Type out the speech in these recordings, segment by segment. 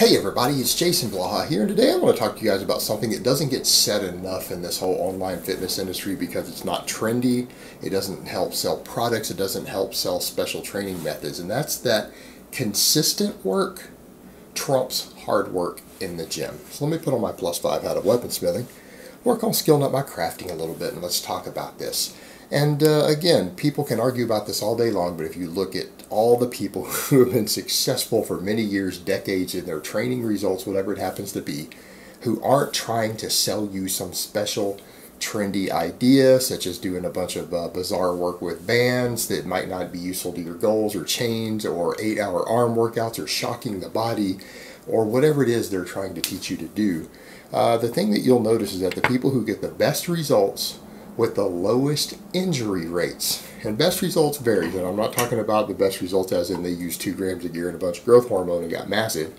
Hey everybody, it's Jason Blaha here, and today I want to talk to you guys about something that doesn't get said enough in this whole online fitness industry because it's not trendy, it doesn't help sell products, it doesn't help sell special training methods, and that's that consistent work trumps hard work in the gym. So let me put on my +5 hat of weaponsmithing, work on skilling up my crafting a little bit, and let's talk about this. And again, people can argue about this all day long, but if you look at all the people who have been successful for many years, decades in their training results, whatever it happens to be, who aren't trying to sell you some special trendy idea, such as doing a bunch of bizarre work with bands that might not be useful to your goals, or chains, or 8-hour arm workouts, or shocking the body, or whatever it is they're trying to teach you to do. The thing that you'll notice is that the people who get the best results with the lowest injury rates, and best results varies, and I'm not talking about the best results as in they used 2 grams of gear and a bunch of growth hormone and got massive,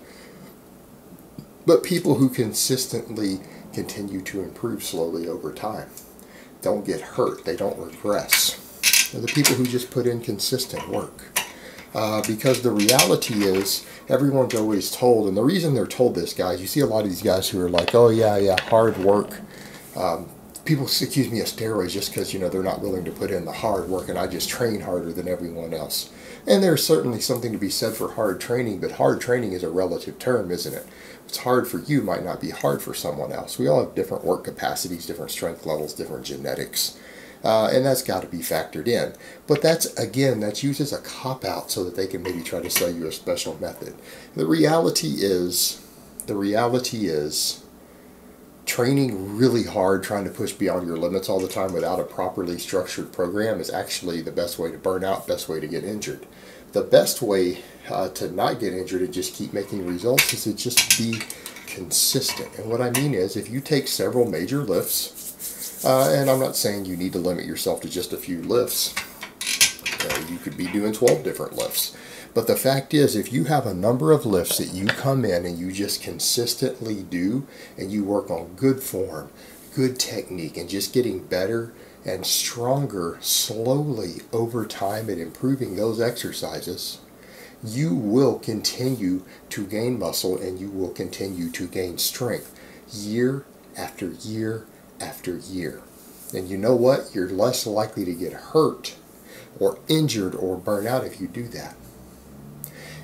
but people who consistently continue to improve slowly over time, don't get hurt, they don't regress. They're the people who just put in consistent work. Because the reality is, everyone's always told, and the reason they're told this, guys, you see a lot of these guys who are like, oh yeah, hard work. People accuse me of steroids just because, they're not willing to put in the hard work, and I just train harder than everyone else. And there's certainly something to be said for hard training, but hard training is a relative term, isn't it? What's hard for you might not be hard for someone else. We all have different work capacities, different strength levels, different genetics, and that's got to be factored in. But that's used as a cop-out so that they can maybe try to sell you a special method. The reality is, training really hard, trying to push beyond your limits all the time without a properly structured program is actually the best way to burn out, best way to get injured. The best way to not get injured and just keep making results is to just be consistent. And what I mean is, if you take several major lifts, and I'm not saying you need to limit yourself to just a few lifts, you could be doing 12 different lifts. But the fact is, if you have a number of lifts that you come in and you just consistently do, and you work on good form, good technique, and just getting better and stronger slowly over time at improving those exercises, you will continue to gain muscle and you will continue to gain strength year after year after year. And you know what? You're less likely to get hurt or injured or burn out if you do that.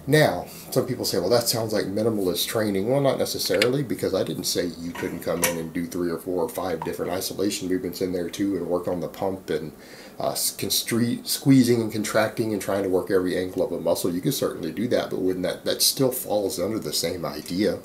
Now, some people say, well, that sounds like minimalist training. Well, not necessarily, because I didn't say you couldn't come in and do 3 or 4 or 5 different isolation movements in there too and work on the pump and squeezing and contracting and trying to work every angle of a muscle. You could certainly do that, but wouldn't that still falls under the same idea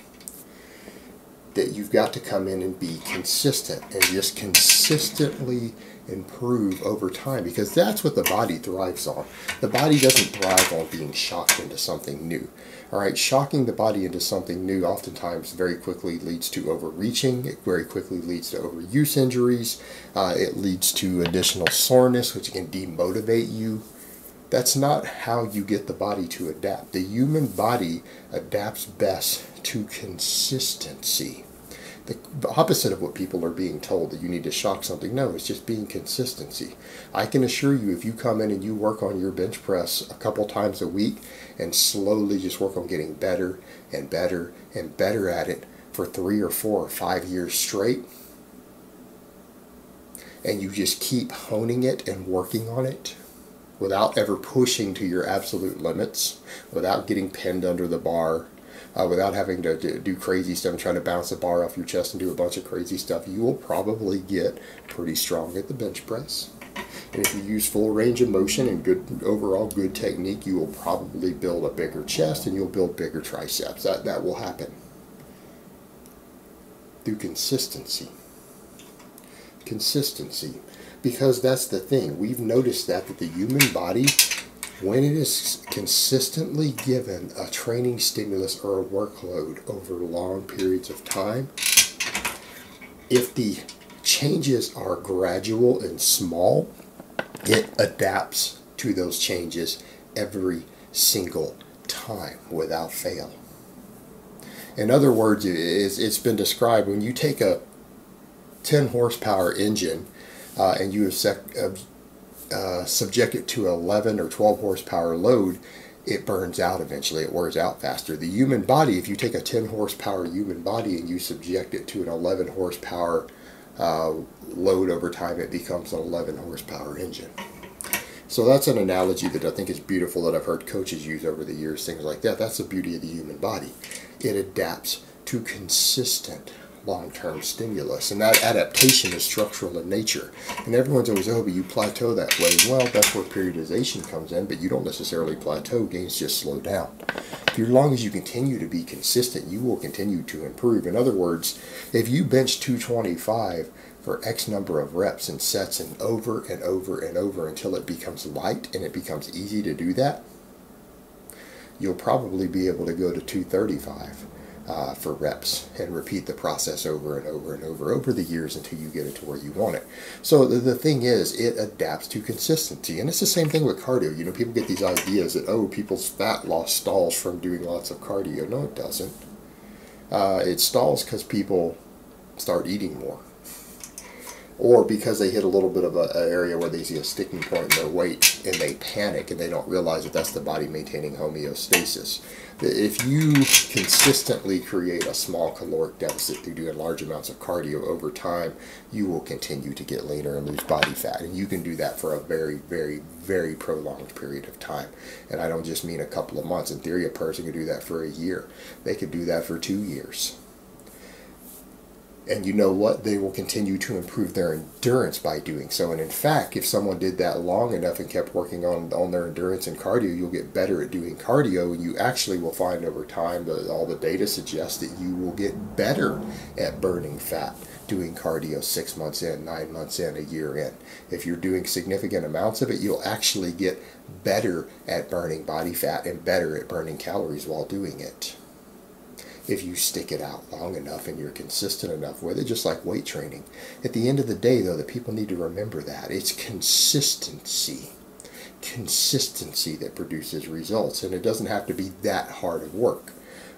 that you've got to come in and be consistent and just consistently improve over time, because that's what the body thrives on. The body doesn't thrive on being shocked into something new. Alright, shocking the body into something new oftentimes very quickly leads to overreaching, it very quickly leads to overuse injuries, it leads to additional soreness, which can demotivate you. That's not how you get the body to adapt. The human body adapts best to consistency. The opposite of what people are being told, that you need to shock something. No, it's just being consistency. I can assure you, if you come in and you work on your bench press a couple times a week and slowly just work on getting better and better and better at it for 3 or 4 or 5 years straight, and you just keep honing it and working on it without ever pushing to your absolute limits, without getting pinned under the bar, without having to do crazy stuff and trying to bounce the bar off your chest and do a bunch of crazy stuff, you will probably get pretty strong at the bench press. And if you use full range of motion and overall good technique, you will probably build a bigger chest and you'll build bigger triceps. That will happen through consistency. Consistency. Because that's the thing. We've noticed that the human body, when it is consistently given a training stimulus or a workload over long periods of time, if the changes are gradual and small, it adapts to those changes every single time without fail. In other words, it's been described, when you take a 10 horsepower engine and you have subject it to 11 or 12 horsepower load, it burns out eventually. It wears out faster. The human body, if you take a 10 horsepower human body and you subject it to an 11 horsepower load over time, it becomes an 11 horsepower engine. So that's an analogy that I think is beautiful that I've heard coaches use over the years, things like that. That's the beauty of the human body. It adapts to consistent long-term stimulus, and that adaptation is structural in nature. And everyone's always, oh, but you plateau that way. Well, that's where periodization comes in, but you don't necessarily plateau. Gains just slow down. As long as you continue to be consistent, you will continue to improve. In other words, if you bench 225 for X number of reps and sets and over and over and over until it becomes light and it becomes easy to do that, you'll probably be able to go to 235 for reps and repeat the process over and over and over the years until you get it to where you want it. So the thing is, it adapts to consistency. And it's the same thing with cardio. You know, people get these ideas that, oh, people's fat loss stalls from doing lots of cardio. No, it doesn't. It stalls because people start eating more, or because they hit a little bit of an area where they see a sticking point in their weight and they panic and they don't realize that that's the body maintaining homeostasis. If you consistently create a small caloric deficit through doing large amounts of cardio over time, you will continue to get leaner and lose body fat. And you can do that for a very, very, very prolonged period of time. And I don't just mean a couple of months. In theory, a person could do that for a year. They could do that for 2 years. And you know what? They will continue to improve their endurance by doing so. And in fact, if someone did that long enough and kept working on their endurance and cardio, you'll get better at doing cardio. And you actually will find over time that all the data suggests that you will get better at burning fat doing cardio 6 months in, 9 months in, a year in. If you're doing significant amounts of it, you'll actually get better at burning body fat and better at burning calories while doing it, if you stick it out long enough and you're consistent enough with it, just like weight training. At the end of the day, though, the people need to remember that. It's consistency. Consistency that produces results. And it doesn't have to be that hard of work.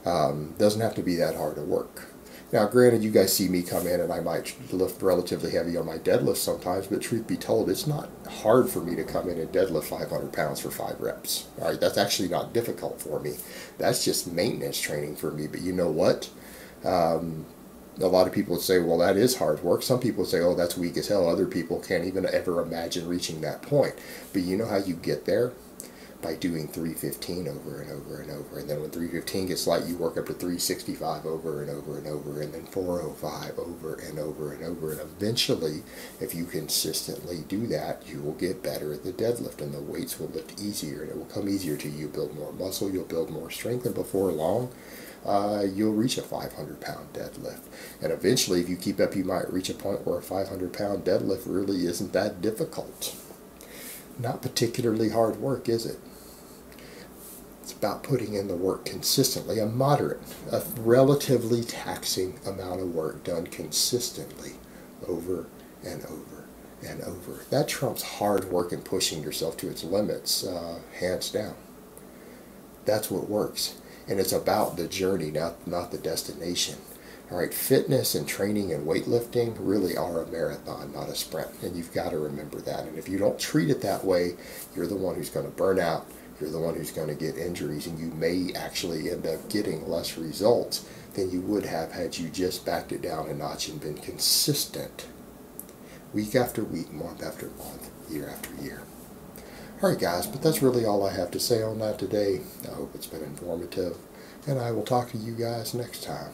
Doesn't have to be that hard of work. Now, granted, you guys see me come in and I might lift relatively heavy on my deadlift sometimes, but truth be told, it's not hard for me to come in and deadlift 500 pounds for 5 reps. All right, that's actually not difficult for me. That's just maintenance training for me. But you know what? A lot of people would say, well, that is hard work. Some people would say, oh, that's weak as hell. Other people can't even ever imagine reaching that point. But you know how you get there? By doing 315 over and over and over. And then when 315 gets light, you work up to 365 over and over and over, and then 405 over and over and over. And eventually, if you consistently do that, you will get better at the deadlift, and the weights will lift easier, and it will come easier to you. You'll build more muscle, you'll build more strength, and before long, you'll reach a 500-pound deadlift. And eventually, if you keep up, you might reach a point where a 500-pound deadlift really isn't that difficult. Not particularly hard work, is it? It's about putting in the work consistently, a relatively taxing amount of work done consistently over and over and over. That trumps hard work and pushing yourself to its limits, hands down. That's what works. And it's about the journey, not the destination. All right, fitness and training and weightlifting really are a marathon, not a sprint. And you've got to remember that. And if you don't treat it that way, you're the one who's going to burn out. You're the one who's going to get injuries. And you may actually end up getting less results than you would have had you just backed it down a notch and been consistent week after week, month after month, year after year. All right, guys, but that's really all I have to say on that today. I hope it's been informative. And I will talk to you guys next time.